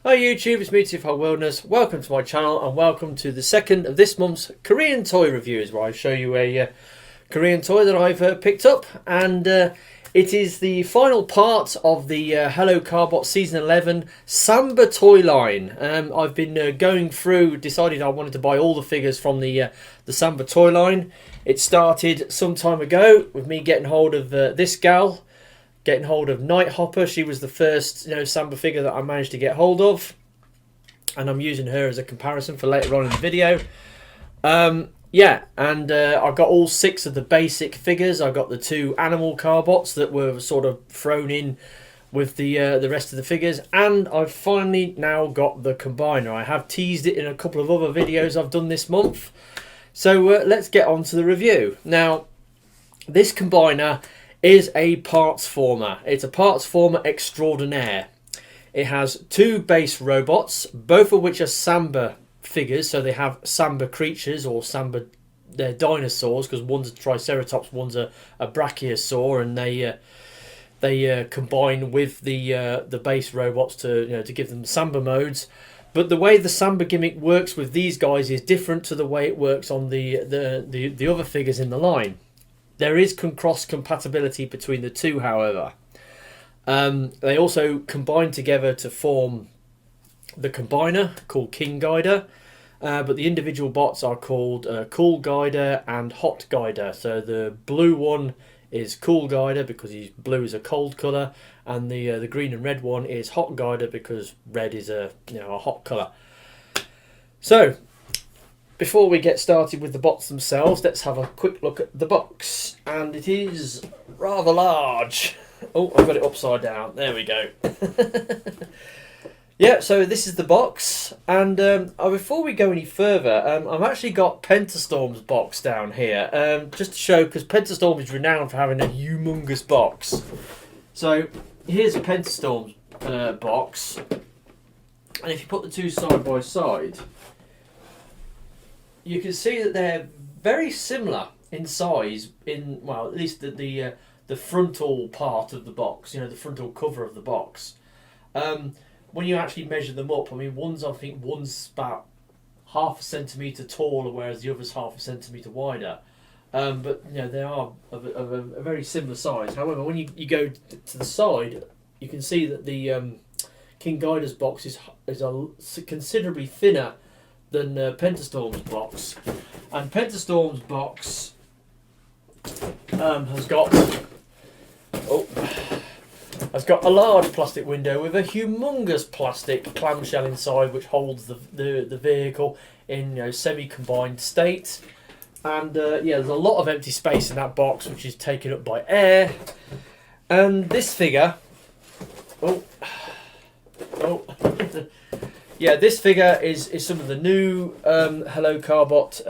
Hi YouTube, it's me, Tiff Wilderness. Welcome to my channel and welcome to the second of this month's Korean toy reviews, where I show you a Korean toy that I've picked up, and it is the final part of the Hello Carbot Season 11 Samba toy line. I've been going through, decided I wanted to buy all the figures from the Samba toy line. It started some time ago with me getting hold of this gal. Getting hold of Night Hopper. She was the first, Samba figure that I managed to get hold of, and I'm using her as a comparison for later on in the video. I got all 6 of the basic figures. I got the 2 animal Carbots that were sort of thrown in with the rest of the figures, and I've finally now got the combiner. I have teased it in a couple of other videos I've done this month. So let's get on to the review. Now, this combiner is a parts former. It's a parts former extraordinaire. It has 2 base robots, both of which are Samba figures, so they have Samba creatures, or Samba, they're dinosaurs, because one's a Triceratops, one's a Brachiosaur, and they combine with the base robots to give them Samba modes. But the way the Samba gimmick works with these guys is different to the way it works on the other figures in the line. There is cross compatibility between the 2, however. They also combine together to form the combiner called King Guider, but the individual bots are called Cool Guider and Hot Guider. So the blue one is Cool Guider because blue is a cold colour, and the green and red one is Hot Guider because red is a hot colour. So, before we get started with the bots themselves, let's have a quick look at the box. And it is rather large. Oh, I've got it upside down. There we go. Yeah, so this is the box. And before we go any further, I've actually got Pentastorm's box down here. Just to show, because Pentastorm is renowned for having a humongous box. So, here's a Pentastorm box. And if you put the 2 side by side, you can see that they're very similar in size, at least the frontal part of the box, the frontal cover of the box. When you actually measure them up, I mean, I think one's about half a centimetre taller, whereas the other's half a centimetre wider. But they are of a very similar size. However, when you go to the side, you can see that the King Guider's box is considerably thinner than Pentastorm's box, and Pentastorm's box has got a large plastic window with a humongous plastic clamshell inside, which holds the vehicle in semi-combined state. And there's a lot of empty space in that box, which is taken up by air. And this figure, yeah, this figure is some of the new Hello Carbot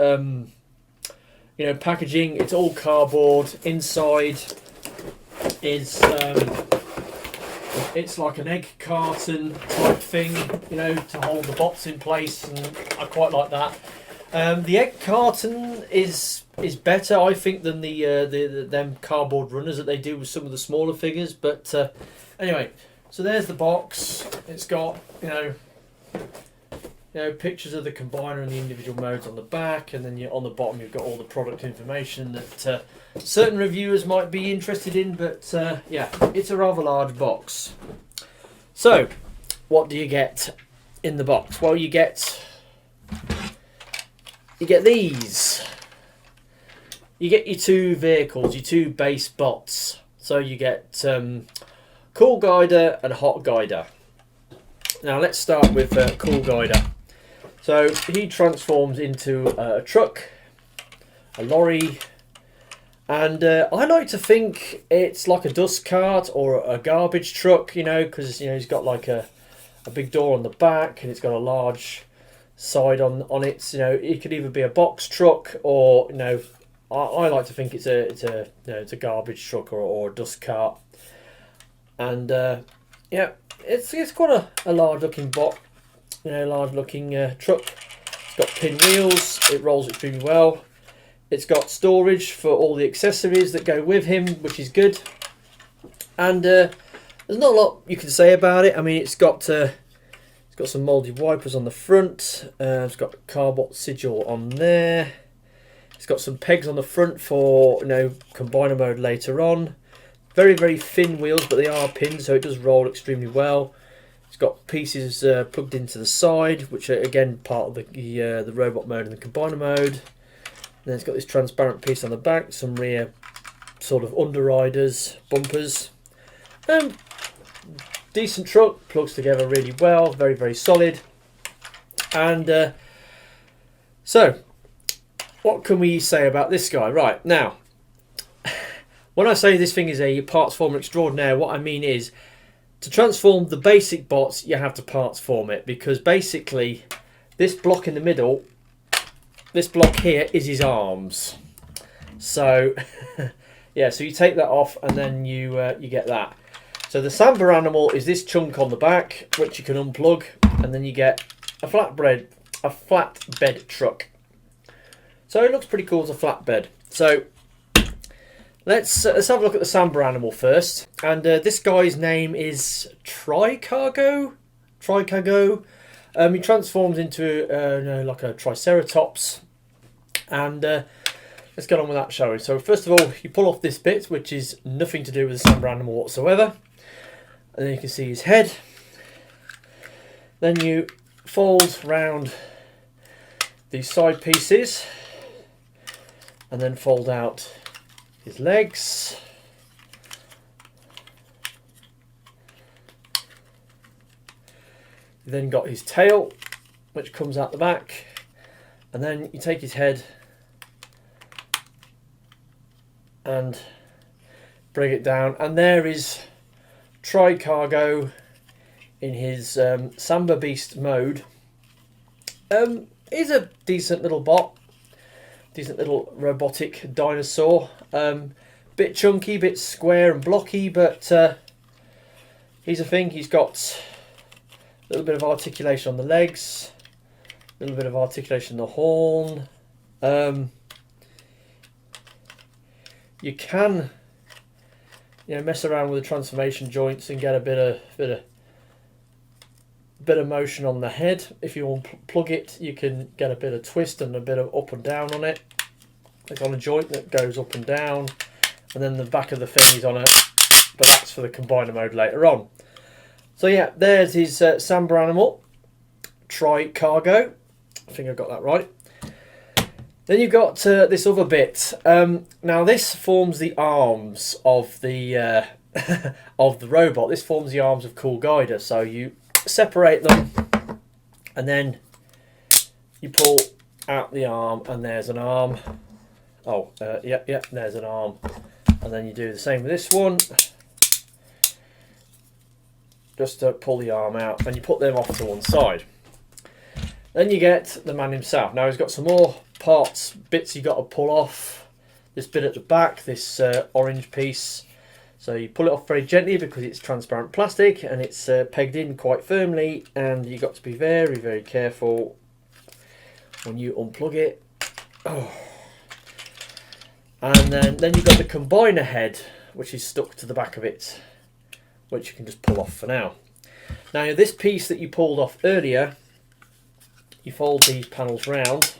packaging. It's all cardboard. Inside is it's like an egg carton type thing, to hold the bots in place, and I quite like that. The egg carton is better, I think, than them cardboard runners that they do with some of the smaller figures. But anyway, so there's the box. It's got pictures of the combiner and the individual modes on the back, and then on the bottom you've got all the product information that certain reviewers might be interested in. But yeah, it's a rather large box. So, what do you get in the box? Well, you get these. You get your 2 vehicles, your 2 base bots. So you get Cool Guider and Hot Guider. Now let's start with Cool Guider. So he transforms into a truck, a lorry, and I like to think it's like a dust cart or a garbage truck, because he's got like a big door on the back, and it's got a large side on it. It could either be a box truck, or I like to think it's a garbage truck or a dust cart. And yeah, it's quite a large looking bot, large looking truck. It's got pin wheels. It rolls extremely well. It's got storage for all the accessories that go with him, which is good. And there's not a lot you can say about it. I mean, it's got It's got some mouldy wipers on the front. It's got a Carbot sigil on there. It's got some pegs on the front for combiner mode later on. Very, very thin wheels, but they are pinned, so it does roll extremely well. It's got pieces plugged into the side, which are again part of the robot mode and the combiner mode. Then it's got this transparent piece on the back, some rear sort of underriders, bumpers. Decent truck, plugs together really well, very, very solid. And so, what can we say about this guy? Right, now, when I say this thing is a parts former extraordinaire, what I mean is, to transform the basic bots, you have to parts form it, because basically, this block in the middle, this block here is his arms. So, yeah, so you take that off and then you get that. So the Samba animal is this chunk on the back, which you can unplug, and then you get a flatbed truck. So it looks pretty cool as a flatbed. So let's have a look at the Samba animal first. And this guy's name is Tricargo. He transforms into like a Triceratops. And let's get on with that, shall we? So first of all, you pull off this bit, which is nothing to do with the Samba animal whatsoever. And then you can see his head. Then you fold round these side pieces and then fold out his legs. You then got his tail, which comes out the back, and then you take his head and bring it down, and there is Tricargo in his Samba Beast mode. He's a decent little bot, decent little robotic dinosaur. Bit chunky, bit square and blocky, but he's a thing. He's got a little bit of articulation on the legs, a little bit of articulation on the horn. You can mess around with the transformation joints and get a bit of motion on the head. If you unplug it, you can get a bit of twist and a bit of up and down on it. It's on a joint that goes up and down, and then the back of the thing is on it, but that's for the combiner mode later on. So yeah, there's his Samba animal, Tricargo. I think I got that right. Then you've got this other bit. Now this forms the arms of the of the robot. This forms the arms of Cool Guider. So you separate them, and then you pull out the arm, and there's an arm. Oh, yeah, there's an arm. And then you do the same with this one. Just to pull the arm out, and you put them off to one side. Then you get the man himself. Now he's got some more bits you got to pull off. This bit at the back, this orange piece. So you pull it off very gently because it's transparent plastic and it's pegged in quite firmly, and you've got to be very, very careful when you unplug it. Oh. And then you've got the combiner head, which is stuck to the back of it, which you can just pull off for now. Now this piece that you pulled off earlier, you fold these panels round,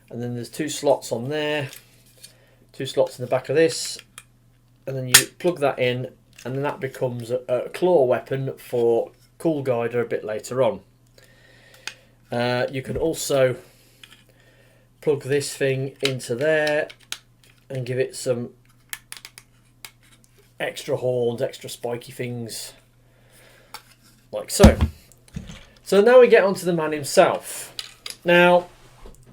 and then there's two slots on there, two slots in the back of this, and then you plug that in, and then that becomes a claw weapon for Cool Guider a bit later on. You can also plug this thing into there and give it some extra horns, extra spiky things, like so. So now we get onto the man himself. Now,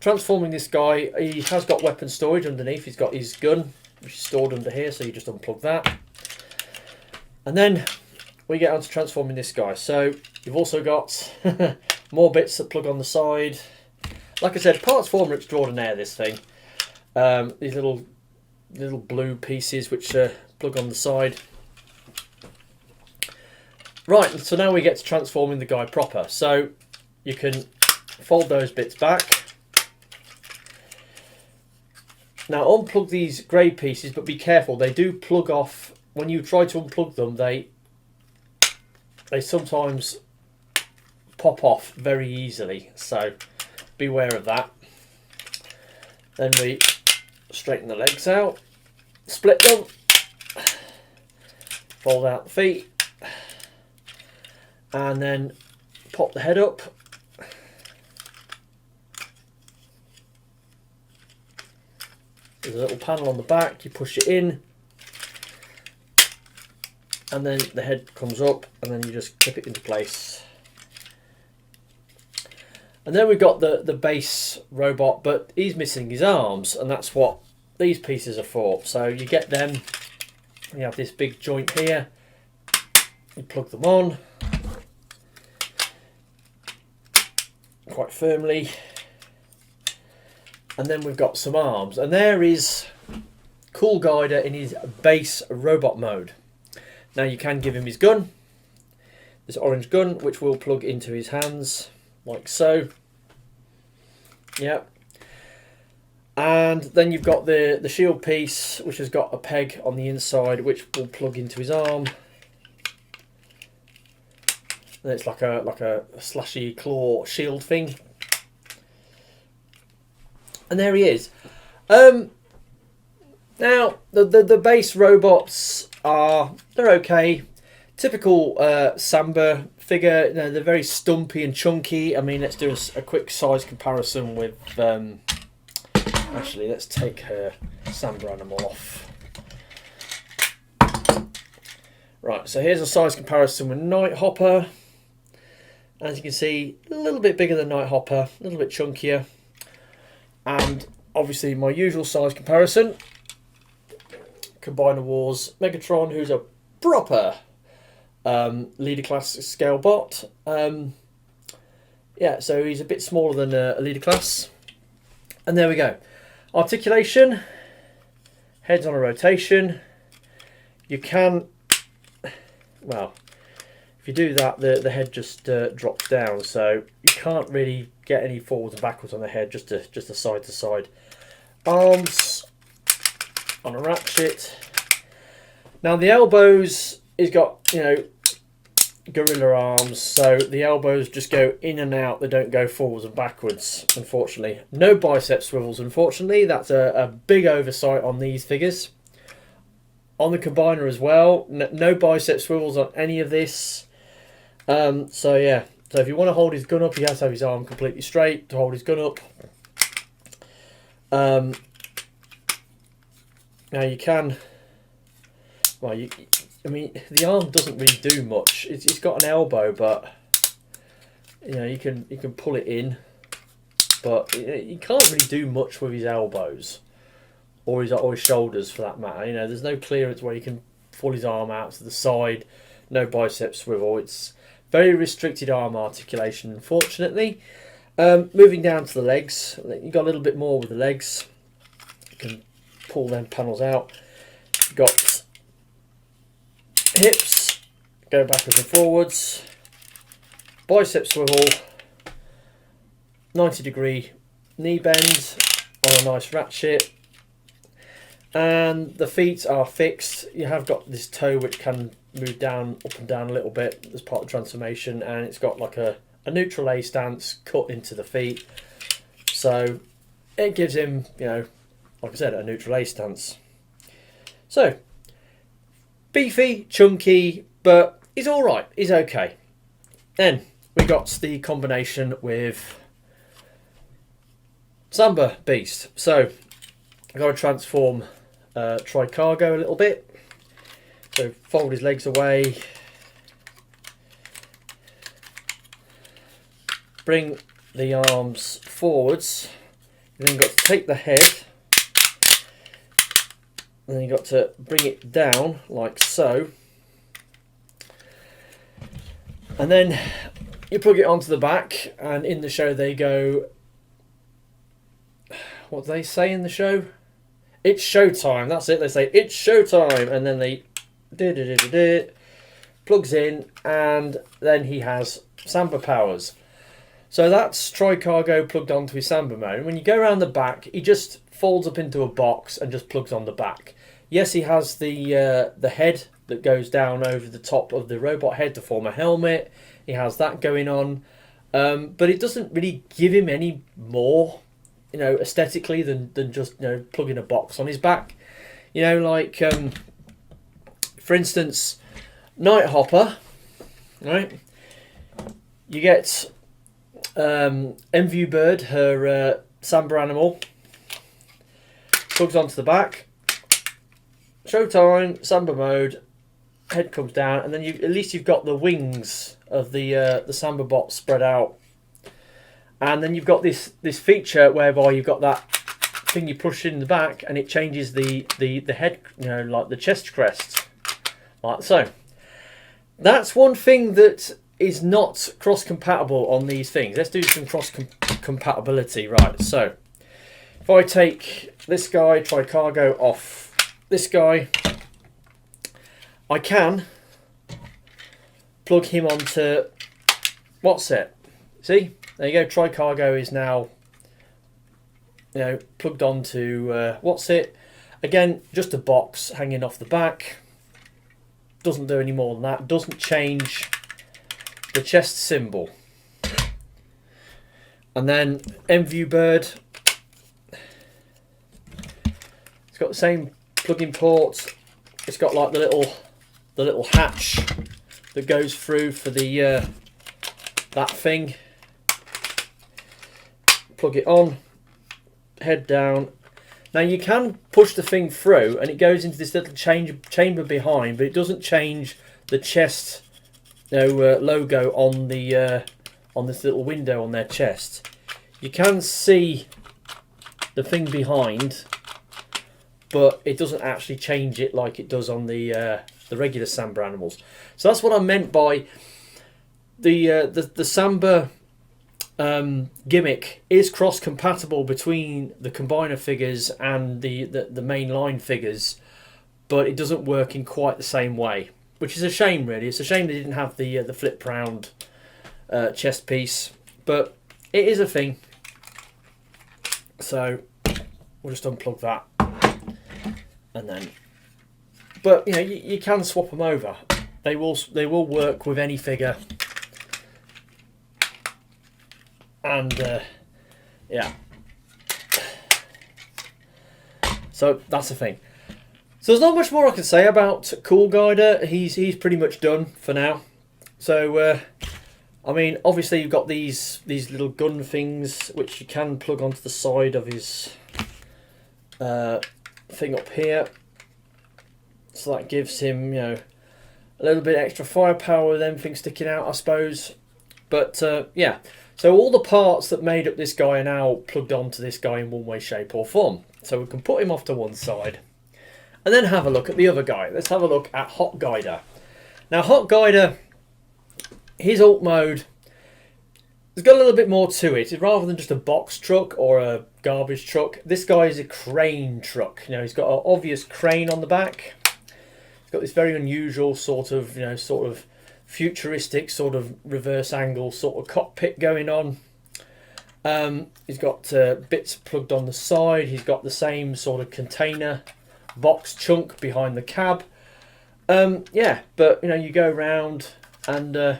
transforming this guy, he has got weapon storage underneath. He's got his gun, which is stored under here, so you just unplug that. And then we get on to transforming this guy. So you've also got more bits that plug on the side. Like I said, parts former extraordinaire, this thing. These little blue pieces which plug on the side. Right, so now we get to transforming the guy proper. So you can fold those bits back. Now unplug these grey pieces, but be careful, they do plug off. When you try to unplug them, they sometimes pop off very easily, so beware of that. Then we straighten the legs out, split them, fold out the feet, and then pop the head up. There's a little panel on the back, you push it in, and then the head comes up, and then you just clip it into place. And then we've got the base robot, but he's missing his arms, and that's what these pieces are for. So you get them, you have this big joint here, you plug them on quite firmly, and then we've got some arms, and there is Cool Guider in his base robot mode. Now you can give him his gun, this orange gun, which will plug into his hands like so. Yep. And then you've got the shield piece, which has got a peg on the inside, which will plug into his arm. And it's like a slashy claw shield thing. And there he is. Now the base robots they're okay. Typical Samba figure. You know, they're very stumpy and chunky. I mean, let's do a quick size comparison with. Actually, let's take her Samba animal off. Right, so here's a size comparison with Nighthopper. As you can see, a little bit bigger than Nighthopper, a little bit chunkier. And obviously my usual size comparison, Combiner Wars Megatron, who's a proper leader class scale bot. Yeah, so he's a bit smaller than a leader class. And there we go. Articulation, heads on a rotation. You can, well, if you do that, the head just drops down, so you can't really get any forwards and backwards on the head, just a side to side. Arms on a ratchet. Now the elbows, he's got, you know, gorilla arms, so the elbows just go in and out, they don't go forwards and backwards, unfortunately. No bicep swivels, unfortunately. That's a big oversight on these figures. On the Combiner as well, no bicep swivels on any of this. So yeah, so if you want to hold his gun up, he has to have his arm completely straight to hold his gun up. Now you can, well, I mean, the arm doesn't really do much. It's got an elbow, but you know, you can pull it in, but you can't really do much with his elbows or his shoulders for that matter. You know, there's no clearance where you can pull his arm out to the side. No bicep swivel. It's very restricted arm articulation, unfortunately. Moving down to the legs, you got a little bit more with the legs. You can pull them panels out. You've got hips, go backwards and forwards, bicep swivel, 90-degree knee bend on a nice ratchet, and the feet are fixed. You have got this toe which can move down, up and down a little bit as part of the transformation, and it's got like a neutral A stance cut into the feet, so it gives him, you know, like I said, a neutral A stance. So beefy, chunky, but he's alright, he's okay. Then we got the combination with Samba Beast. So I've got to transform Tri-Cargo a little bit. So fold his legs away, bring the arms forwards, and then you've got to take the head, and then you've got to bring it down like so, and then you plug it onto the back, and in the show they go, what do they say in the show? It's showtime. That's it. They say it's showtime, and then they plugs in, and then he has Samba powers. So that's Tri-Cargo plugged onto his Samba mode. And when you go around the back, he just folds up into a box and just plugs on the back. Yes, he has the head that goes down over the top of the robot head to form a helmet. He has that going on. but it doesn't really give him any more, aesthetically than just plugging a box on his back. Like for instance, Night Hopper, right? You get MView Bird, her Samba animal, plugs onto the back. Showtime, Samba mode, head comes down, and then at least you've got the wings of the Samba bot spread out, and then you've got this feature whereby you've got that thing you push in the back, and it changes the head, like the chest crest, like so. That's one thing that is not cross-compatible on these things. Let's do some cross-compatibility. Right, so if I take this guy, try cargo off this guy, I can plug him onto what's it? See, there you go. Tri-cargo is now plugged onto what's it? Again, just a box hanging off the back. Doesn't do any more than that. Doesn't change the chest symbol. And then MView Bird, it's got the same plug-in port. It's got like the little hatch that goes through for the that thing. Plug it on, head down. Now you can push the thing through and it goes into this little chamber behind, but it doesn't change the chest logo on this little window on their chest. You can see the thing behind, but it doesn't actually change it like it does on the regular Samba animals. So that's what I meant by the Samba gimmick is cross-compatible between the combiner figures and the mainline figures, but it doesn't work in quite the same way, which is a shame, really. It's a shame they didn't have the flip round chest piece, but it is a thing. So we'll just unplug that, and then, but you can swap them over. They will work with any figure. And yeah, so that's the thing. So there's not much more I can say about Cool Guider. He's pretty much done for now. So I mean, obviously you've got these little gun things which you can plug onto the side of his thing up here. So that gives him a little bit extra firepower with everything sticking out, I suppose. But yeah. So all the parts that made up this guy are now plugged onto this guy in one way, shape or form. So we can put him off to one side and then have a look at the other guy. Let's have a look at Hot Guider. Now Hot Guider, his alt mode has got a little bit more to it. Rather than just a box truck or a garbage truck, this guy is a crane truck. He's got an obvious crane on the back. He's got this very unusual sort of futuristic sort of reverse angle sort of cockpit going on. He's got bits plugged on the side. He's got the same sort of container box chunk behind the cab. Yeah, but you go around and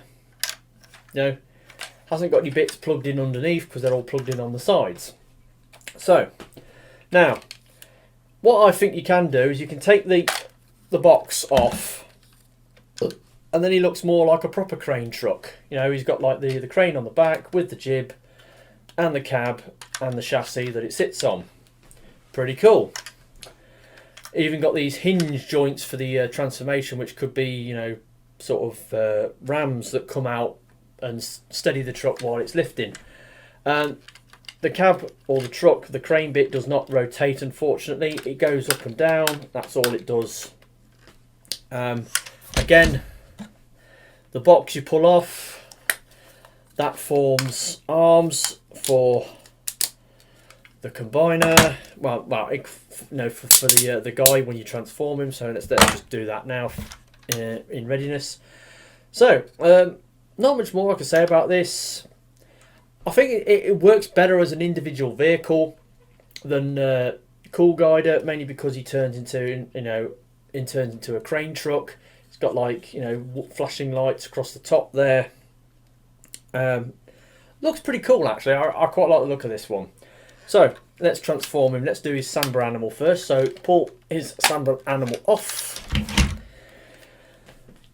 hasn't got any bits plugged in underneath because they're all plugged in on the sides. So now what I think you can do is you can take the box off, and then he looks more like a proper crane truck. He's got like the crane on the back with the jib and the cab and the chassis that it sits on. Pretty cool. Even got these hinge joints for the transformation, which could be, sort of rams that come out and steady the truck while it's lifting. The cab or the truck, the crane bit does not rotate, unfortunately. It goes up and down. That's all it does. Again, the box you pull off, that forms arms for the combiner. Well, for the guy when you transform him. So let's just do that now in readiness. So not much more I can say about this. I think it works better as an individual vehicle than Cool Guider, mainly because he turns into a crane truck. Got like flashing lights across the top there. Looks pretty cool actually. I quite like the look of this one. So let's transform him. Let's do his Samba animal first. So pull his Samba animal off.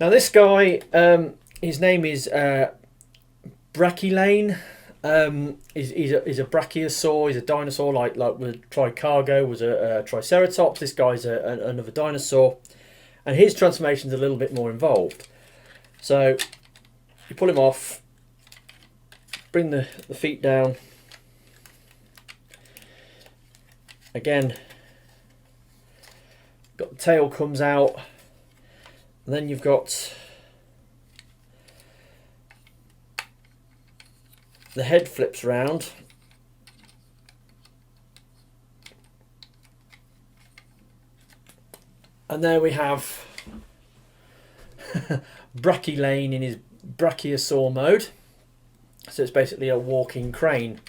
Now this guy, his name is Brachylane. He's a brachiosaur. He's a dinosaur like with Tricargo was a Triceratops. This guy's another dinosaur, and his transformation's a little bit more involved. So you pull him off, bring the feet down. Again, got the tail comes out, and then you've got the head flips round, and there we have Brachylane in his brachiosaur mode. So it's basically a walking crane.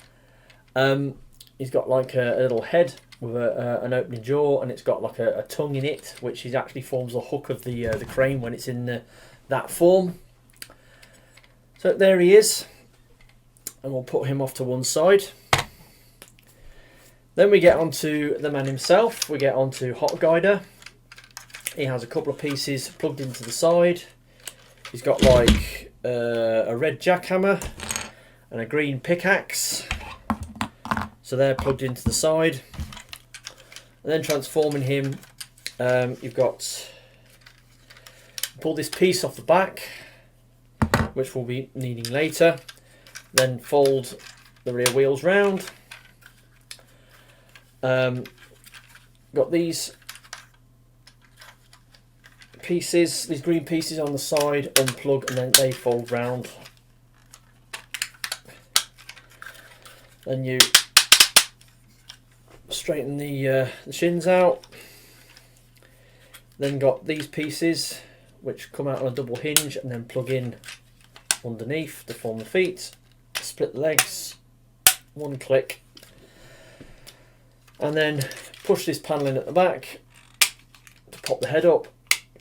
He's got like a little head with an opening jaw, and it's got like a tongue in it, which is actually forms the hook of the crane when it's in that form. So there he is. And we'll put him off to one side. Then we get onto the man himself. We get onto Hot Guider. He has a couple of pieces plugged into the side. He's got like a red jackhammer and a green pickaxe. So they're plugged into the side. And then transforming him, you've got pull this piece off the back, which we'll be needing later. Then fold the rear wheels round. Got these pieces, these green pieces on the side, unplug, and then they fold round. Then you straighten the shins out. Then got these pieces which come out on a double hinge and then plug in underneath to form the feet. Split the legs, one click, and then push this panel in at the back to pop the head up,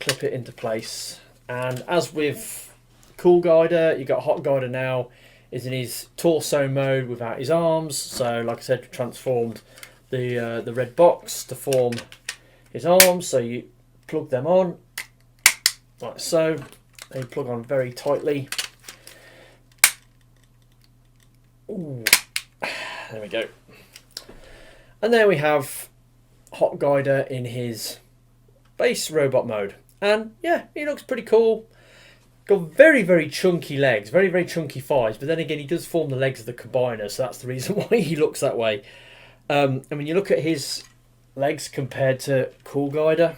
clip it into place. And as with Cool Guider, you got Hot Guider now is in his torso mode without his arms. So like I said, transformed the red box to form his arms. So you plug them on like so. They plug on very tightly. Ooh, there we go. And there we have Hot Guider in his base robot mode. And yeah, he looks pretty cool. Got very, very chunky legs, very, very chunky thighs. But then again, he does form the legs of the combiner, so that's the reason why he looks that way. And when you look at his legs compared to Cool Guider,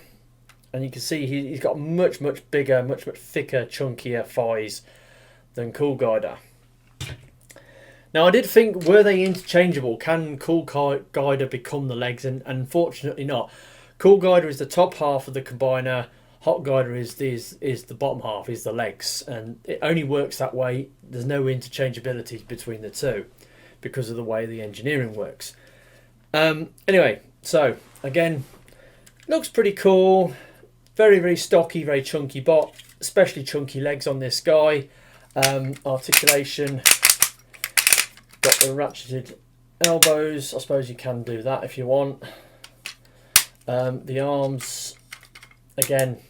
and you can see he's got much, much bigger, much, much thicker, chunkier thighs than Cool Guider. Now I did think, were they interchangeable? Can Cool Guider become the legs? And unfortunately not. Cool Guider is the top half of the combiner. Hot Guider is the bottom half, is the legs. And it only works that way. There's no interchangeability between the two because of the way the engineering works. Anyway, so again, looks pretty cool. Very, very stocky, very chunky bot. Especially chunky legs on this guy. Articulation. Got the ratcheted elbows. I suppose you can do that if you want. The arms, again,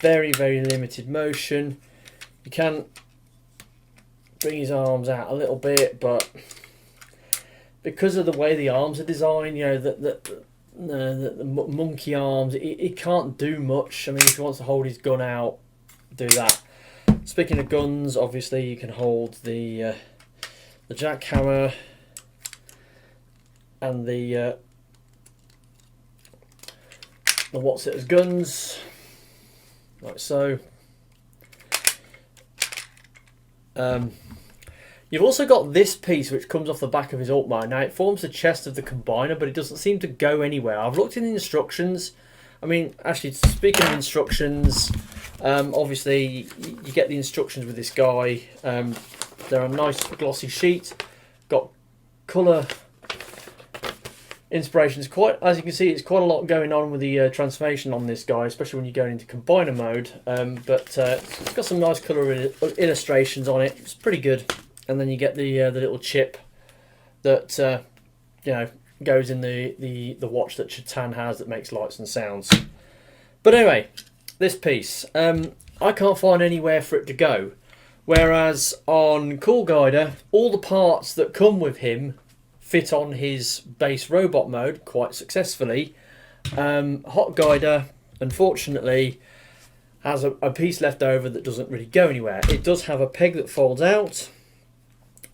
very, very limited motion. You can bring his arms out a little bit, but because of the way the arms are designed, you know, the monkey arms, he can't do much. I mean, if he wants to hold his gun out, do that. Speaking of guns, obviously you can hold the jackhammer and the what's it as guns, like so. You've also got this piece which comes off the back of his alt mine. Now it forms the chest of the combiner, but it doesn't seem to go anywhere. I've looked in the instructions. I mean, actually, speaking of instructions, obviously you get the instructions with this guy. They're a nice glossy sheet. Got colour inspirations. Quite, as you can see, it's quite a lot going on with the transformation on this guy, especially when you're going into combiner mode. But it's got some nice colour illustrations on it. It's pretty good. and then you get the little chip that you know, goes in the watch that Chatan has that makes lights and sounds. But anyway, this piece, I can't find anywhere for it to go. Whereas on Cool Guider, all the parts that come with him fit on his base robot mode quite successfully. Hot Guider, unfortunately, has a piece left over that doesn't really go anywhere. It does have a peg that folds out,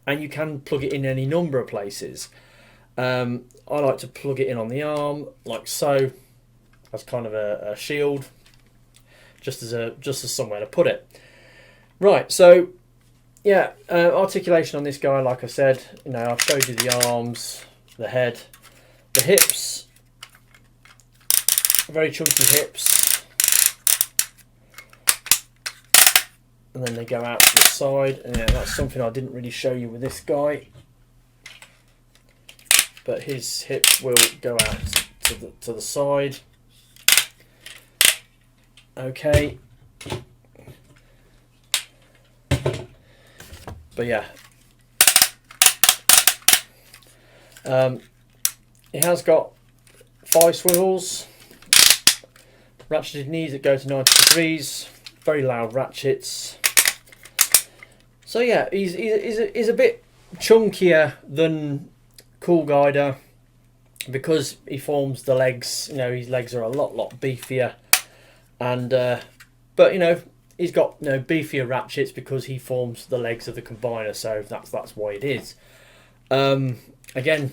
and you can plug it in any number of places. I like to plug it in on the arm, like so, as kind of a shield, just as somewhere to put it. Right, so yeah, articulation on this guy, like I said, you know, I've showed you the arms, the head, the hips, very chunky hips, and then they go out to the side, and yeah, that's something I didn't really show you with this guy, but his hips will go out to the side. Okay. But yeah, it has got 5 swivels, ratcheted knees that go to 90 degrees, very loud ratchets. So yeah, he's a bit chunkier than Cool Guider because he forms the legs. You know, his legs are a lot beefier, and but you know, he's got, you know, beefier ratchets because he forms the legs of the combiner, so that's why it is. Again,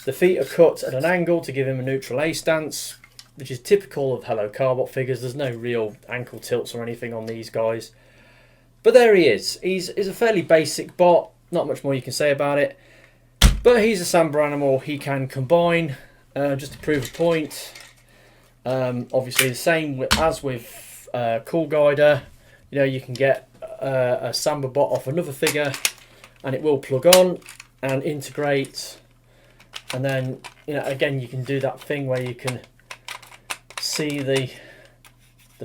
the feet are cut at an angle to give him a neutral A stance, which is typical of Hello Carbot figures. There's no real ankle tilts or anything on these guys. But there he is. He's a fairly basic bot, not much more you can say about it. But he's a Samba animal. He can combine, just to prove a point. Obviously the same as with Cool Guider, you know, you can get a Samba bot off another figure and it will plug on and integrate, and then, you know, again, you can do that thing where you can see the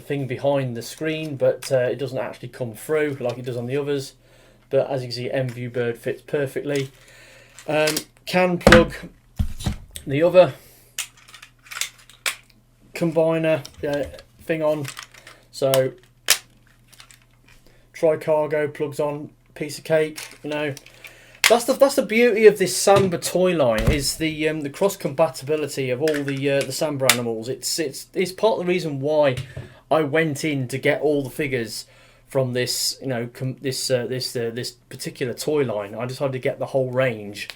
thing behind the screen, but it doesn't actually come through like it does on the others. But as you can see, M-View Bird fits perfectly. Can plug the other combiner thing on. So tri-cargo plugs on, piece of cake, you know. That's the beauty of this Samba toy line, is the cross compatibility of all the Samba animals. It's part of the reason why I went in to get all the figures from this, you know, this particular toy line. I decided to get the whole range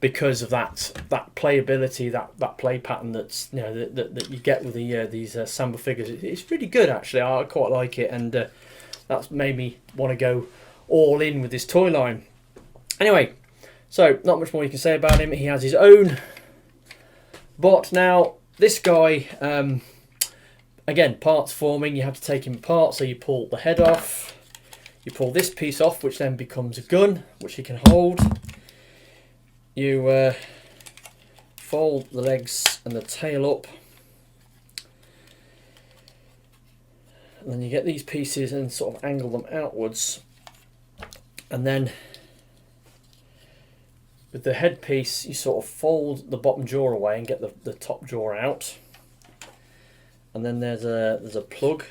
because of that playability, that play pattern that's, you know, that you get with these Samba figures. It's really good, actually. I quite like it, and that's made me want to go all in with this toy line. Anyway, so not much more you can say about him. He has his own bot now. This guy, again, parts forming. You have to take him apart. So you pull the head off. You pull this piece off, which then becomes a gun, which he can hold. You fold the legs and the tail up, and then you get these pieces and sort of angle them outwards, and then with the head piece you sort of fold the bottom jaw away and get the top jaw out, and then there's a plug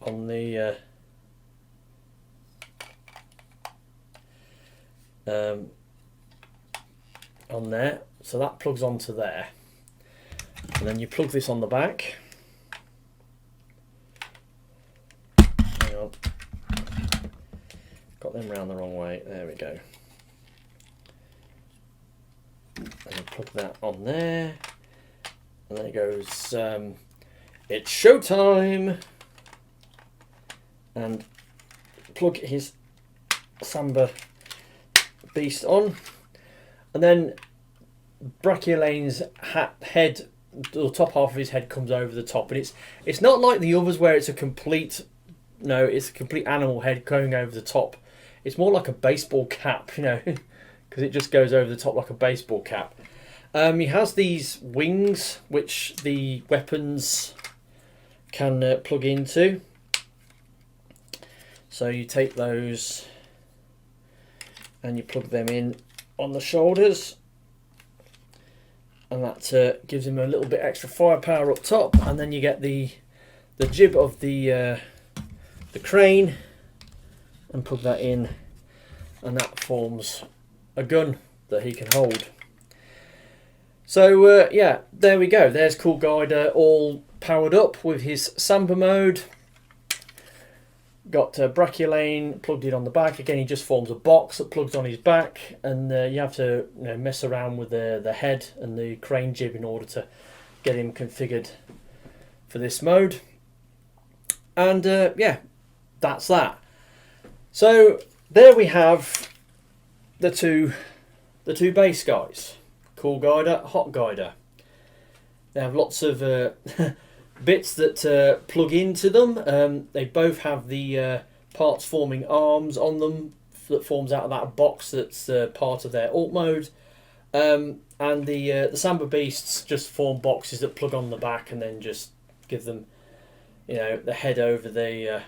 on the on there, so that plugs onto there, and then you plug this on the back. Hang on, got them round the wrong way, there we go. And you plug that on there, and then it goes, it's showtime, and plug his Samba beast on, and then Brachiolane's head, the top half of his head comes over the top, and it's not like the others where it's a complete, no, it's a complete animal head going over the top. It's more like a baseball cap, you know, because it just goes over the top like a baseball cap. He has these wings which the weapons can plug into, So you take those and you plug them in on the shoulders, and that gives him a little bit extra firepower up top. And then you get the jib of the crane and plug that in, and that forms a gun that he can hold. So yeah, there we go. There's Cool Guider all powered up with his Samba mode. Got Brachiolane plugged in on the back. Again, he just forms a box that plugs on his back, and you have to mess around with the head and the crane jib in order to get him configured for this mode. And yeah, that's that. So there we have the two base guys, Cool Guider, Hot Guider. They have lots of bits that plug into them. They both have the parts forming arms on them that forms out of that box that's part of their alt mode. And the Samba beasts just form boxes that plug on the back and then just give them, the head over the,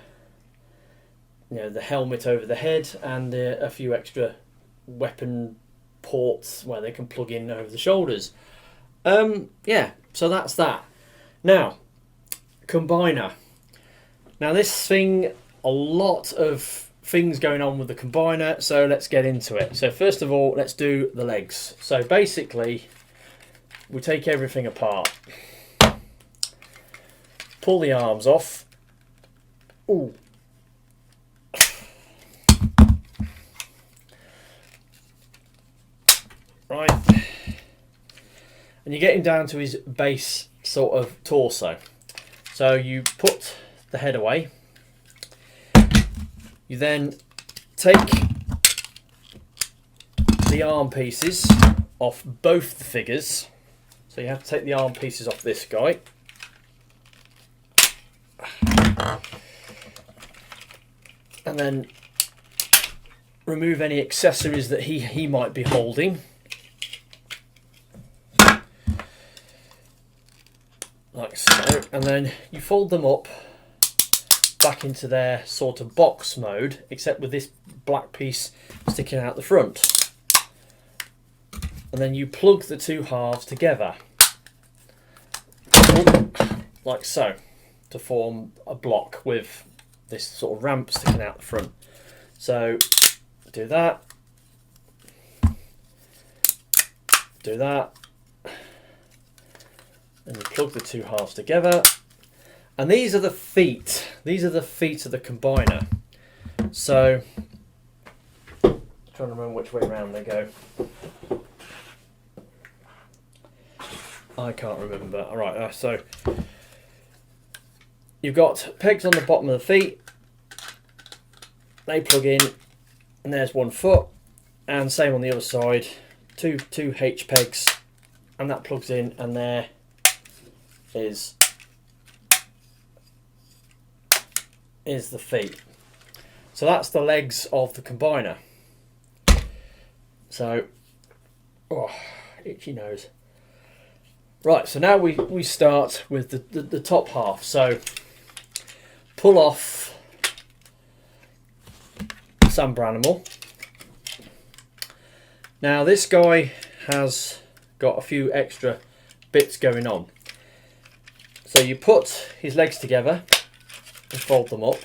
the helmet over the head, and a few extra weapon ports where they can plug in over the shoulders. Yeah, so that's that. Now, combiner. Now this thing, a lot of things going on with the combiner, so let's get into it. So first of all, let's do the legs. So basically, we take everything apart. Pull the arms off. Ooh. Right. And you're getting down to his base sort of torso. So you put the head away. You then take the arm pieces off both the figures. So you have to take the arm pieces off this guy. And then remove any accessories that he might be holding. Like so. And then you fold them up back into their sort of box mode, except with this black piece sticking out the front. And then you plug the two halves together, like so, to form a block with this sort of ramp sticking out the front. So do that, do that, and you plug the two halves together. And these are the feet. These are the feet of the combiner. So, I'm trying to remember which way around they go. I can't remember. All right, so you've got pegs on the bottom of the feet. They plug in, and there's one foot. And same on the other side. Two H pegs, and that plugs in, and there is the feet. So that's the legs of the combiner. So, oh, itchy nose. Right, so now we start with the top half. So pull off Samba animal. Now this guy has got a few extra bits going on. So you put his legs together and fold them up,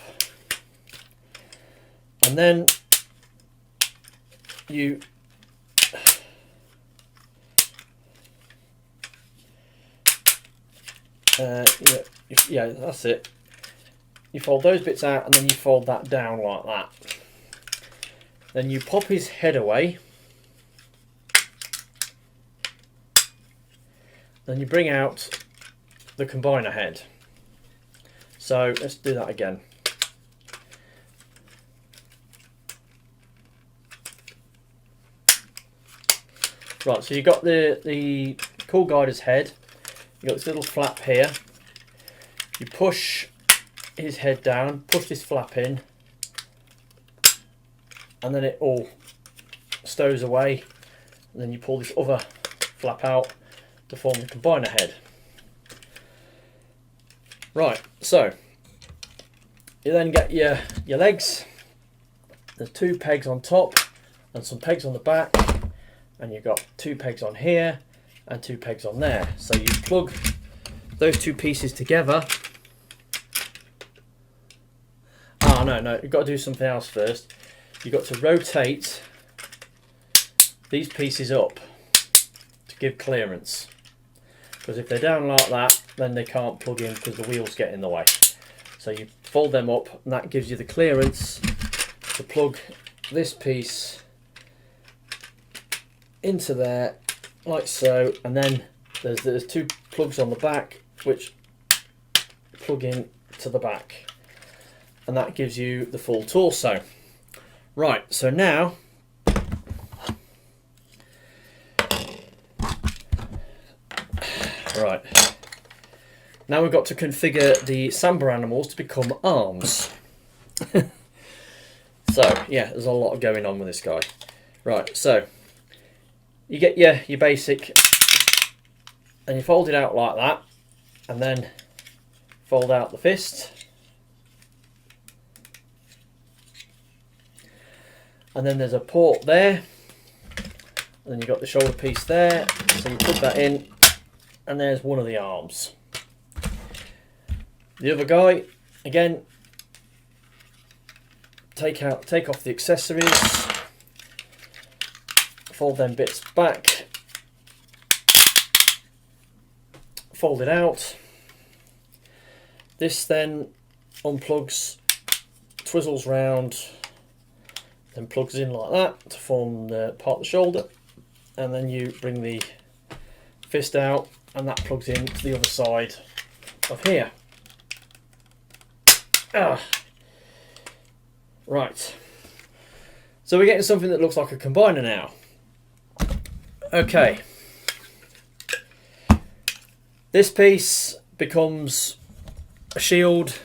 and then you yeah, that's it. You fold those bits out, and then you fold that down like that. Then you pop his head away. Then you bring out the combiner head. So let's do that again. Right, so you've got the Cool Guider's head. You've got this little flap here. You push his head down, push this flap in, and then it all stows away. And then you pull this other flap out to form the combiner head. Right, so you then get your legs. there's 2 pegs on top and some pegs on the back, and you've got 2 pegs on here and 2 pegs on there. So you plug those 2 pieces together. Oh no, you've got to do something else first. You've got to rotate these pieces up to give clearance, because if they're down like that, then they can't plug in because the wheels get in the way. So you fold them up, and that gives you the clearance to plug this piece into there, like so. And then there's 2 plugs on the back which plug in to the back, and that gives you the full torso. Right, so now we've got to configure the Samba animals to become arms. So yeah, there's a lot going on with this guy. Right, so you get your basic, and you fold it out like that, and then fold out the fist, and then there's a port there, and then you've got the shoulder piece there, so you put that in, and there's one of the arms. The other guy, again, take off the accessories, fold them bits back, fold it out. This then unplugs, twizzles round, then plugs in like that to form the part of the shoulder, and then you bring the fist out, and that plugs in to the other side of here. Right, so we're getting something that looks like a combiner now. Okay, this piece becomes a shield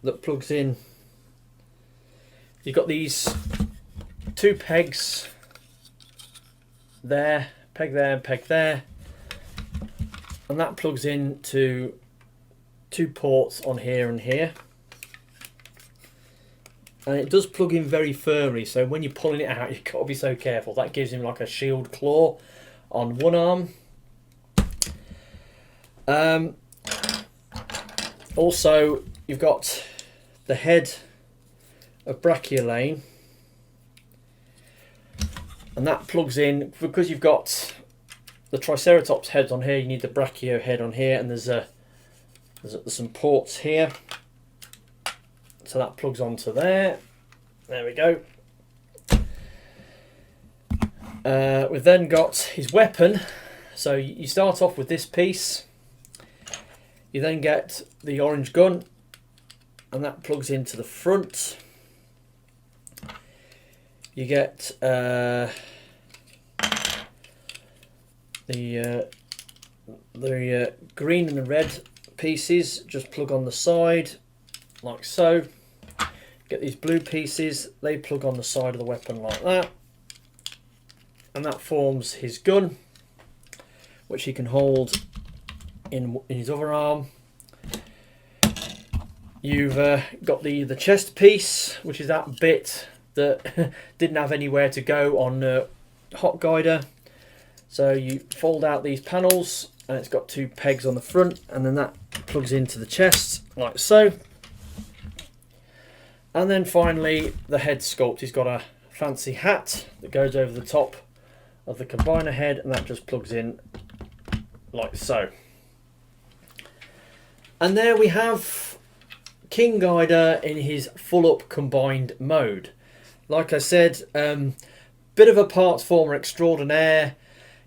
that plugs in. You've got these 2 pegs there, peg there and peg there, and that plugs in to 2 ports on here and here. And it does plug in very firmly, so when you're pulling it out, you've got to be so careful. That gives him like a shield claw on one arm. Also, you've got the head of Brachiolane, and that plugs in, because you've got the Triceratops heads on here, you need the Brachio head on here, and there's some ports here. So that plugs onto there. There we go. We've then got his weapon. So you start off with this piece. You then get the orange gun, and that plugs into the front. You get the green and the red pieces just plug on the side, like so. Get these blue pieces, they plug on the side of the weapon like that, and that forms his gun, which he can hold in his other arm. You've got the chest piece, which is that bit that didn't have anywhere to go on Hot Guider. So you fold out these panels, and it's got 2 pegs on the front, and then that plugs into the chest like so. And then finally the head sculpt. He's got a fancy hat that goes over the top of the combiner head, and that just plugs in like so. And there we have King Ghidorah in his full up combined mode. Like I said, bit of a parts former extraordinaire.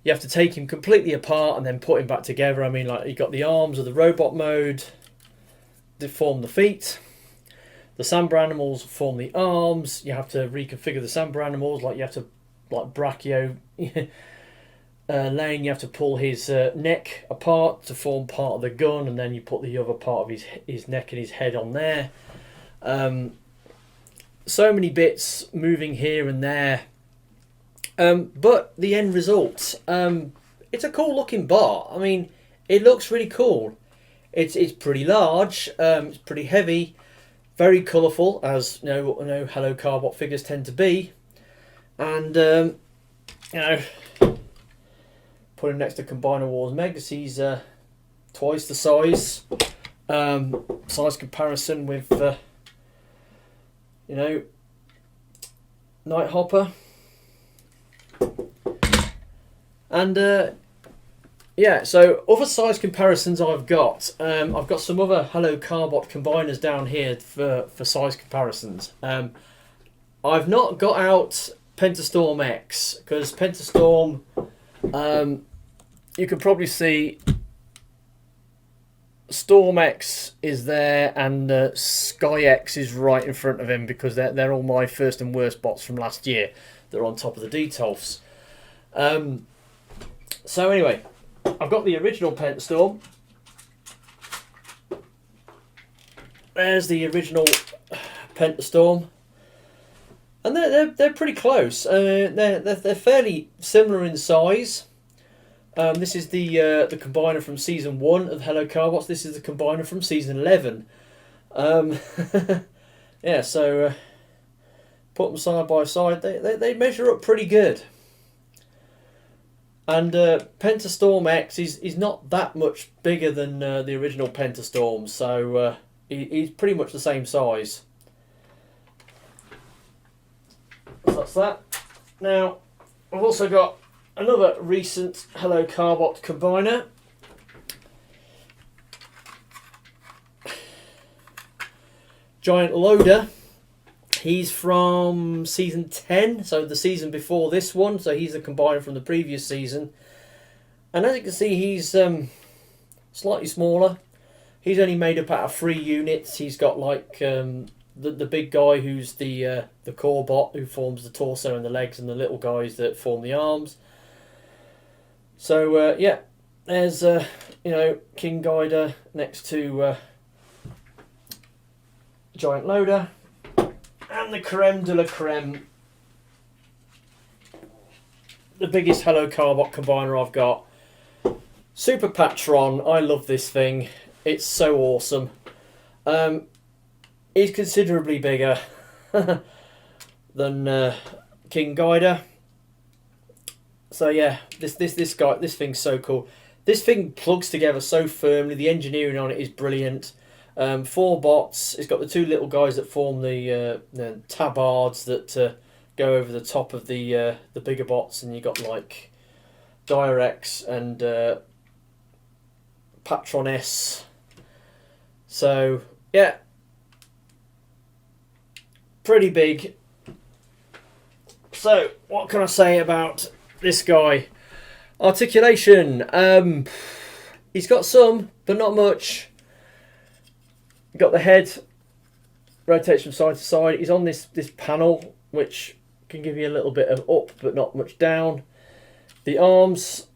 You have to take him completely apart and then put him back together. I mean, like, you got the arms of the robot mode, they form the feet. The Samba animals form the arms. You have to reconfigure the Samba animals, like you have to, like Brachio Lane, you have to pull his neck apart to form part of the gun, and then you put the other part of his neck and his head on there. So many bits moving here and there. But the end result, it's a cool looking bar. I mean, it looks really cool. It's pretty large, it's pretty heavy. very colourful, as you know Hello Carbot figures tend to be, and you know, put him next to Combiner Wars Megs, he's twice the size. Size comparison with you know, Nighthopper, and yeah, so other size comparisons I've got some other Hello Carbot combiners down here for size comparisons. I've not got out Pentastorm X, because Pentastorm, you can probably see Storm X is there, and Sky X is right in front of him, because they're all my first and worst bots from last year. They're on top of the Detolfs. So anyway, I've got the original Pentastorm. There's the original Pentastorm, and they're pretty close. They're fairly similar in size. This is the combiner from season 1 of Hello Carbots. This is the combiner from season 11. Yeah, so put them side by side. They measure up pretty good. And Pentastorm X is not that much bigger than the original Pentastorm, so he's pretty much the same size. So that's that. Now, I've also got another recent Hello Carbot combiner. Giant Loader. He's from season 10, so the season before this one, so he's the combiner from the previous season. And as you can see, he's slightly smaller. He's only made up out of 3 units. He's got like the big guy who's the core bot, who forms the torso and the legs, and the little guys that form the arms. So yeah, there's you know, King Guider next to Giant Loader. And the creme de la creme, the biggest Hello Carbot combiner I've got. Super Patron, I love this thing. It's so awesome. It's considerably bigger than King Guider. So yeah, this thing's so cool. This thing plugs together so firmly. The engineering on it is brilliant. 4 bots. It's got the 2 little guys that form the tabards that go over the top of the bigger bots, and you got like Direx and Patroness. So yeah, pretty big. So what can I say about this guy? Articulation. He's got some, but not much. You've got the head, rotates from side to side. He's on this panel, which can give you a little bit of up, but not much down. The arms,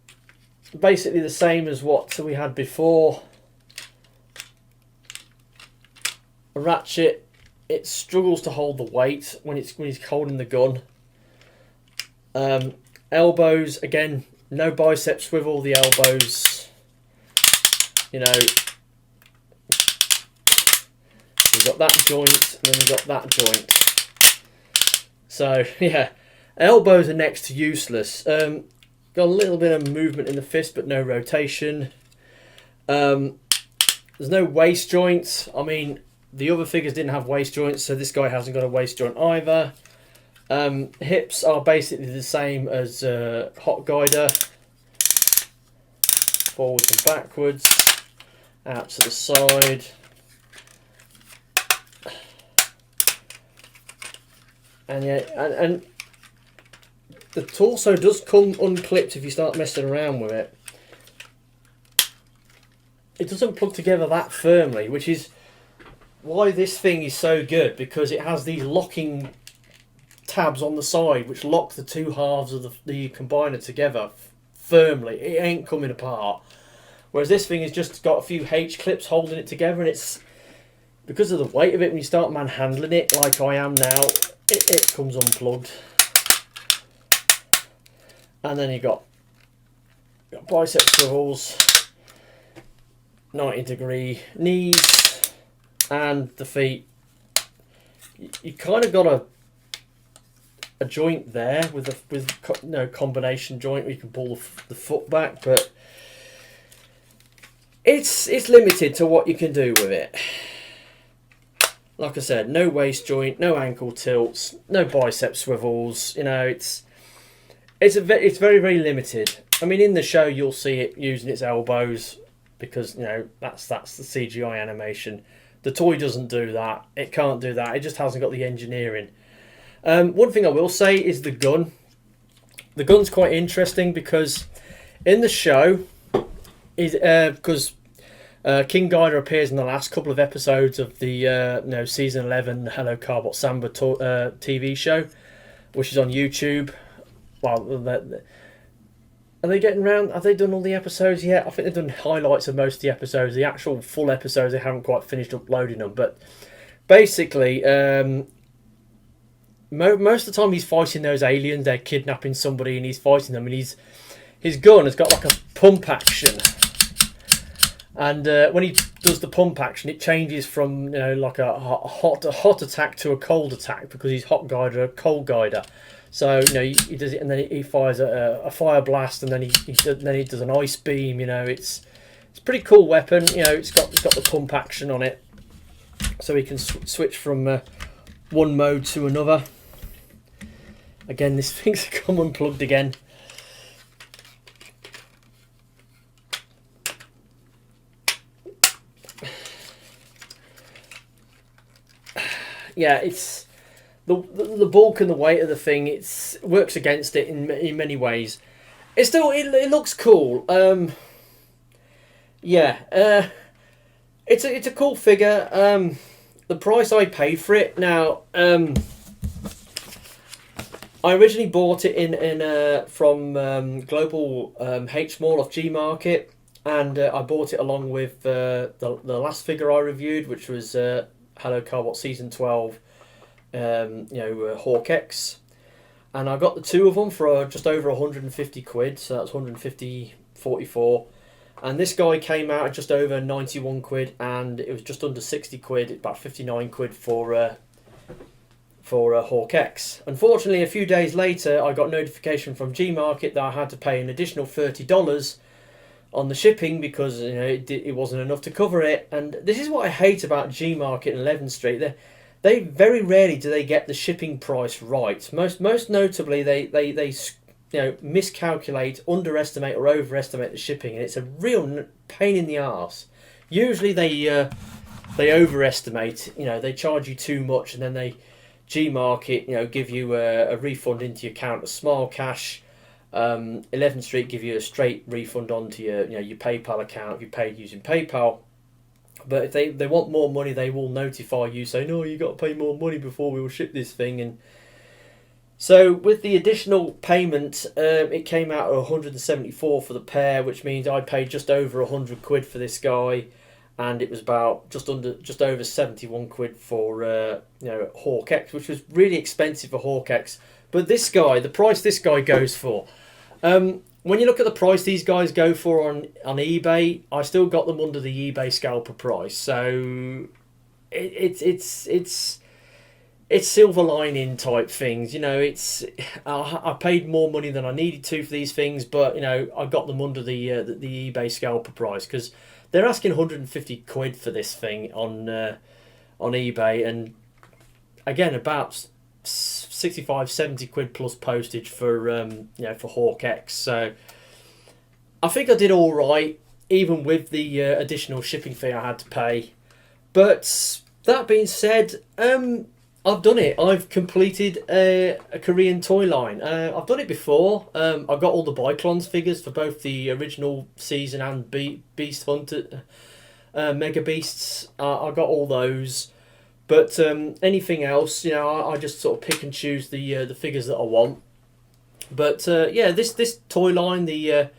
basically the same as what we had before. A ratchet, it struggles to hold the weight when he's holding the gun. Elbows, again, no bicep swivel. The elbows, you know, you've got that joint, and then you've got that joint. So yeah, elbows are next to useless. Got a little bit of movement in the fist, but no rotation. There's no waist joints. I mean, the other figures didn't have waist joints, so this guy hasn't got a waist joint either. Hips are basically the same as Hot Guider. Forwards and backwards, out to the side. And yeah, and the torso does come unclipped if you start messing around with it. It doesn't plug together that firmly, which is why this thing is so good, because it has these locking tabs on the side which lock the 2 halves of the combiner together firmly. It ain't coming apart. Whereas this thing has just got a few H-clips holding it together, and it's because of the weight of it, when you start manhandling it like I am now, it comes unplugged. And then you've got bicep swivels, 90-degree knees, and the feet you kind of got a joint there with combination joint where you can pull the foot back, but it's limited to what you can do with it. Like I said, no waist joint, no ankle tilts, no bicep swivels. It's very, very limited. I mean, in the show you'll see it using its elbows because that's the CGI animation. The toy doesn't do that. It can't do that. It just hasn't got the engineering. One thing I will say is the gun. The gun's quite interesting because in the show, because King Ghidorah appears in the last couple of episodes of the season 11 Hello Carbot Samba TV show, which is on YouTube. Well, are they getting around? Have they done all the episodes yet? I think they've done highlights of most of the episodes. The actual full episodes, they haven't quite finished uploading them. But basically, most of the time he's fighting those aliens. They're kidnapping somebody and he's fighting them. And his gun has got like a pump action. And when he does the pump action, it changes from like a hot attack to a cold attack because he's hot guider, cold guider. So he does it, and then he fires a fire blast, and then he does an ice beam. It's a pretty cool weapon. It's got the pump action on it, so he can switch from one mode to another. Again, this thing's come unplugged again. Yeah, it's the bulk and the weight of the thing. It works against it in many ways. It looks cool. It's a cool figure. The price I paid for it. Now, I originally bought it from Global H Mall off G Market, and I bought it along with the last figure I reviewed, which was Hello Carbot Season 12, Hawk X, and I got the two of them for just over 150 quid, so that's 150.44, and this guy came out at just over 91 quid, and it was just under 60 quid, about 59 quid for Hawk X. Unfortunately, a few days later, I got notification from G Market that I had to pay an additional $30 on the shipping because it wasn't enough to cover it. And this is what I hate about G Market and 11th Street. They very rarely do they get the shipping price right. Most notably, they miscalculate, underestimate, or overestimate the shipping, and it's a real pain in the arse. Usually they overestimate. They charge you too much, and then G Market give you a refund into your account, a small cash. 11th Street give you a straight refund onto your PayPal account if you paid using PayPal. But if they want more money, they will notify you, saying, "No, you got to pay more money before we will ship this thing." And so with the additional payment, it came out at 174 for the pair, which means I paid just over 100 quid for this guy, and it was about just over 71 quid for Hawk X, which was really expensive for Hawk X. But this guy, the price this guy goes for. When you look at the price these guys go for on eBay, I still got them under the eBay scalper price. So it's silver lining type things. I paid more money than I needed to for these things, but I got them under the eBay scalper price because they're asking 150 quid for this thing on eBay, and again about 65-70 quid plus postage for Hawk X. So I think I did all right, even with the additional shipping fee I had to pay. But that being said, I've done it. I've completed a Korean toy line. I've done it before. I've got all the Biclons figures for both the original season and Beast Hunter Mega Beasts. I got all those. But anything else, I just sort of pick and choose the figures that I want. But this toy line, the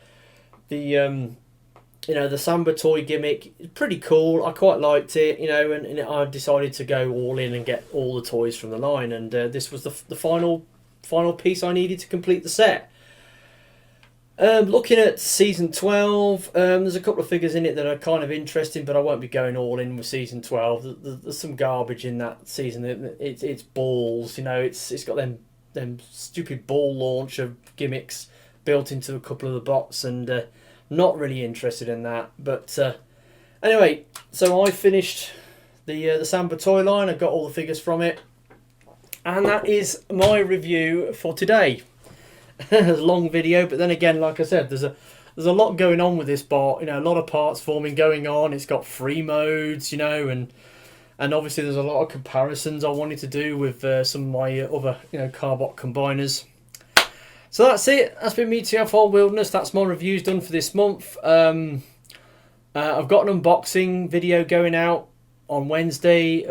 Samba toy gimmick, is pretty cool. I quite liked it, and I decided to go all in and get all the toys from the line. And this was the final piece I needed to complete the set. Looking at season 12, there's a couple of figures in it that are kind of interesting, but I won't be going all in with season 12. There's some garbage in that season. It's balls, you know. It's got them stupid ball launcher gimmicks built into a couple of the bots, and not really interested in that. But anyway, so I finished the Samba toy line. I got all the figures from it, and that is my review for today. It's a long video, but then again, like I said, there's a lot going on with this bot. You know, a lot of parts forming going on. It's got free modes, you know, and obviously there's a lot of comparisons I wanted to do with some of my other, you know, Carbot combiners. So that's it. That's been me, TFR Wilderness. That's my reviews done for this month. I've got an unboxing video going out on Wednesday.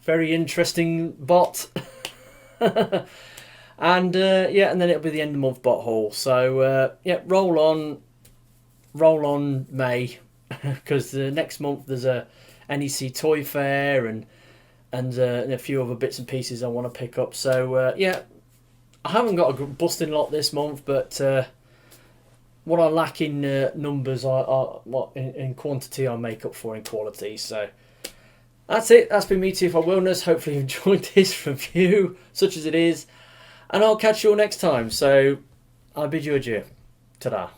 Very interesting bot. And yeah, and then it'll be the end of the month bot haul. So yeah, roll on May, because the next month there's a NEC Toy Fair and a few other bits and pieces I want to pick up. So yeah, I haven't got a busting lot this month, but what I lack in numbers, what in quantity, I make up for in quality. So that's it. That's been me, TFR Wilderness. Hopefully you enjoyed this review, such as it is. And I'll catch you all next time. So I bid you adieu. Ta-da.